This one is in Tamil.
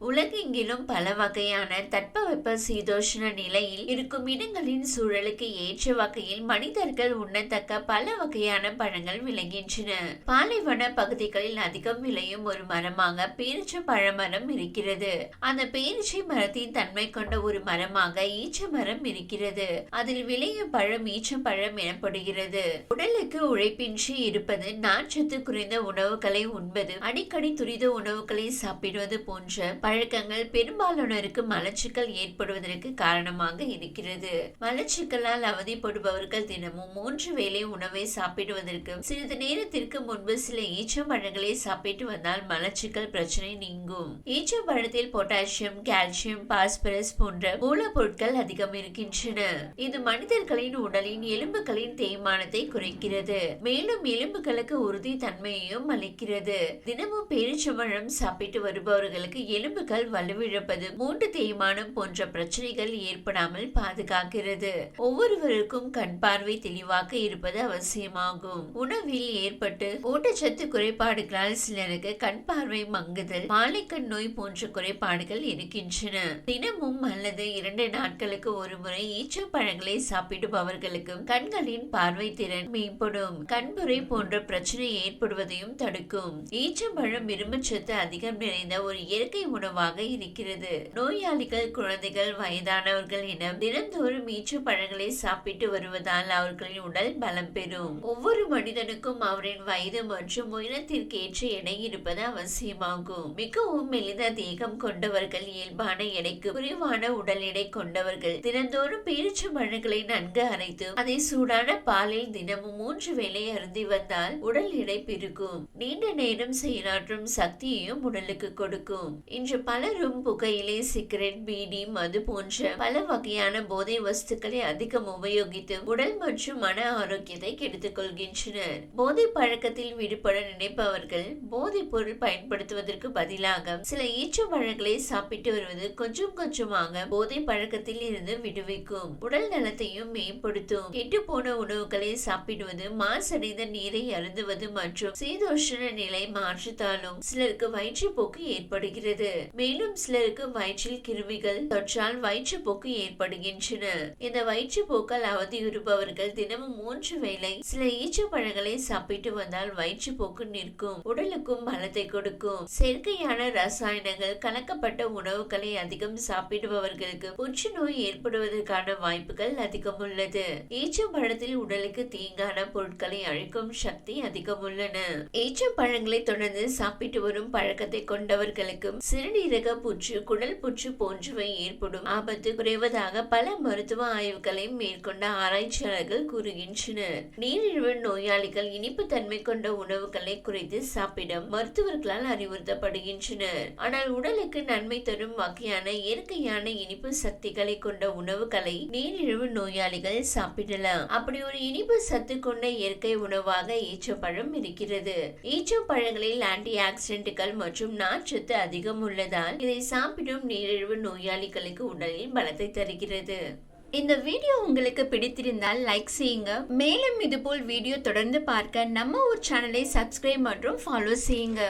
உலகெங்கிலும் பல வகையான தட்பவெப்ப சீதோஷ்ண நிலையில் இருக்கும் இடங்களின் சூழலுக்கு ஏற்ற வகையில் மனிதர்கள் உண்ணத்தக்க பல வகையான பழங்கள் விளைகின்றன. பாலைவன பகுதிகளில் அதிகம் விளையும் ஒரு மரமாக பேரிச்ச பழமரம் இருக்கிறது. அந்த பேரிச்சை மரத்தின் தன்மை கொண்ட ஒரு மரமாக ஈச்ச மரம் இருக்கிறது. அதில் விளையும் பழம் ஈச்சப்பழம் எனப்படுகிறது. உடலுக்கு உழைப்பின்றி இருப்பது, நார்ச்சத்து குறைந்த உணவுகளை உண்பது, அடிக்கடி துரித உணவுகளை சாப்பிடுவது போன்ற பழக்கங்கள் பெரும்பாலானோருக்கு மலச்சிக்கல் ஏற்படுவதற்கு காரணமாக இருக்கிறது. மலச்சிக்கலால் அவதிப்படுபவர்கள் தினமும் 3 வேளை உணவை சாப்பிடுவதற்கு சிறிது நேரத்திற்கு முன்பு சில ஈச்சம்பழங்களை சாப்பிட்டு வந்தால் மலச்சிக்கல் பிரச்சனை நீங்கும். ஈச்சம்பழத்தில் பொட்டாசியம், கால்சியம், பாஸ்பரஸ் போன்ற மூலப்பொருட்கள் அதிகம் இருக்கின்றன. இது மனிதர்களின் உடலின் எலும்புகளின் தேய்மானத்தை குறைக்கிறது, மேலும் எலும்புகளுக்கு உறுதி தன்மையையும் அளிக்கிறது. தினமும் பேரிச்சம்பழம் சாப்பிட்டு வருபவர்களுக்கு எலும்புகள் வலுவிழப்பது, மூட்டு தேய்மானம் போன்ற பிரச்சனைகள் ஏற்படாமல் பாதுகாக்கிறது. ஒவ்வொருவருக்கும் கண் பார்வை தெளிவாக இருப்பது அவசியமாகும். உணவில் ஏற்பட்டு ஊட்டச்சத்து குறைபாடுகளால் சிலருக்கு கண் பார்வை மங்குதல், மாலைக்கண் நோய் போன்ற குறைபாடுகள் இருக்கின்றன. தினமும் அல்லது 2 நாட்களுக்கு ஒரு முறை ஈச்சப்பழங்களை சாப்பிடுபவர்களுக்கு கண்களின் பார்வை திறன் மேம்படும், கண்புரை போன்ற பிரச்சனை ஏற்படுவதையும் தடுக்கும். ஈச்சப்பழம் இரும்புச்சத்து அதிகம் நிறைந்த ஒரு இயற்கை உணவாக இருக்கிறது. நோயாளிகள், குழந்தைகள், வயதானவர்கள் என தினந்தோறும் ஈச்சப்பழங்களை சாப்பிட்டு வருவதால் அவர்களின் உடல் பலம் பெறும். ஒவ்வொரு மனிதனுக்கும் அவரின் வயது மற்றும் உயரத்திற்கு ஏற்ற எடை இருப்பது அவசியமாகும். மிகவும் மெலிந்த தேகம் கொண்டவர்கள், இயல்பான எடைக்கு குறைவான உடல் எடை கொண்டவர்கள் தினந்தோறும் பேரிச்சம்பழங்களை நன்கு அரைத்து அதை சூடான பாலில் தினமும் 3 வேளை அருந்தி வந்தால் உடல் எடை பெருகும். நீண்ட நேரம் செயலாற்றும் சக்தியையும் உடலுக்கு கொடுக்கும். இன்று பலரும் புகையிலை, சிகரெட், பீடி, மது போன்ற பல வகையான போதை வஸ்துக்களை அதிகம் உபயோகித்து உடல் மற்றும் மன ஆரோக்கியத்தை கெடுத்துக் கொள்கின்றனர். போதை பழக்கத்தில் விடுபட நினைப்பவர்கள் போதைப் பொருள் பயன்படுத்துவதற்கு பதிலாக சில ஈச்சப்பழங்களை சாப்பிட்டு வருவது கொஞ்சம் கொஞ்சமாக போதை பழக்கத்தில் இருந்து விடுவிக்கும், உடல் நலத்தையும் மேம்படுத்தும். கெட்டுப்போன உணவுகளை சாப்பிடுவது, மாசடைந்த நீரை அருந்துவது மற்றும் சீதோஷ்ண நிலை மாற்றத்தாலும் சிலருக்கு வயிற்றுப்போக்கு ஏற்படுகிறது. மேலும் சிலருக்கு வயிற்றில் கிருமிகள் தொற்றால் வயிற்றுப்போக்கு ஏற்படுகின்றன. இந்த வயிற்றுப்போக்கால் அவதியுறுபவர்கள் தினமும் 3 வேளை சில ஈச்சப்பழங்களை சாப்பிட்டு வந்தால் வயிற்றுப்போக்கு நிற்கும், உடலுக்கும் பலத்தை கொடுக்கும். செயற்கையான ரசாயனங்கள் கலக்கப்பட்ட உணவுகளை அதிகம் சாப்பிடுபவர்களுக்கு புற்றுநோய் ஏற்படுவதற்கான வாய்ப்புகள் அதிகம் உள்ளது. ஈச்சப்பழத்தில் உடலுக்கு தீங்கான பொருட்களை அழிக்கும் சக்தி அதிகம் உள்ளன. ஈச்சப்பழங்களை தொடர்ந்து சாப்பிட்டு வரும் பழக்கத்தை கொண்டவர்களுக்கும் சிறுநீரக புற்று, குடல் புற்று போன்றவை ஏற்படும் ஆபத்து குறைவதாக பல மருத்துவ ஆய்வுகளை மேற்கொண்ட ஆராய்ச்சியாளர்கள் கூறுகின்றனர். நீரிழிவு நோயாளிகள் இனிப்பு தன்மை கொண்ட உணவுகளை குறைத்து சாப்பிட மருத்துவர்களால் அறிவுறுத்தப்படுகின்றனர். ஆனால் உடலுக்கு நன்மை தரும் வகையான இயற்கையான இனிப்பு சக்திகளை கொண்ட உணவுகளை நீரிழிவு நோயாளிகள் சாப்பிடலாம். அப்படி ஒரு இனிப்பு சத்து கொண்ட இயற்கை உணவாக ஈச்சப்பழம் இருக்கிறது. ஈச்சப்பழங்களில் ஆன்டி ஆக்சிடென்ட்கள் மற்றும் நார்ச்சத்து அதிகம் உள்ளதால் இதை சாப்பிடும் நீரிழிவு நோயாளிகளுக்கு உடலில் பலத்தை தருகிறது. இந்த வீடியோ உங்களுக்கு பிடித்திருந்தால் லைக் செய்யுங்க. மேலும் இதுபோல் வீடியோ தொடர்ந்து பார்க்க நம்ம ஒரு சேனலை சப்ஸ்கிரைப் மற்றும் ஃபாலோ செய்யுங்க.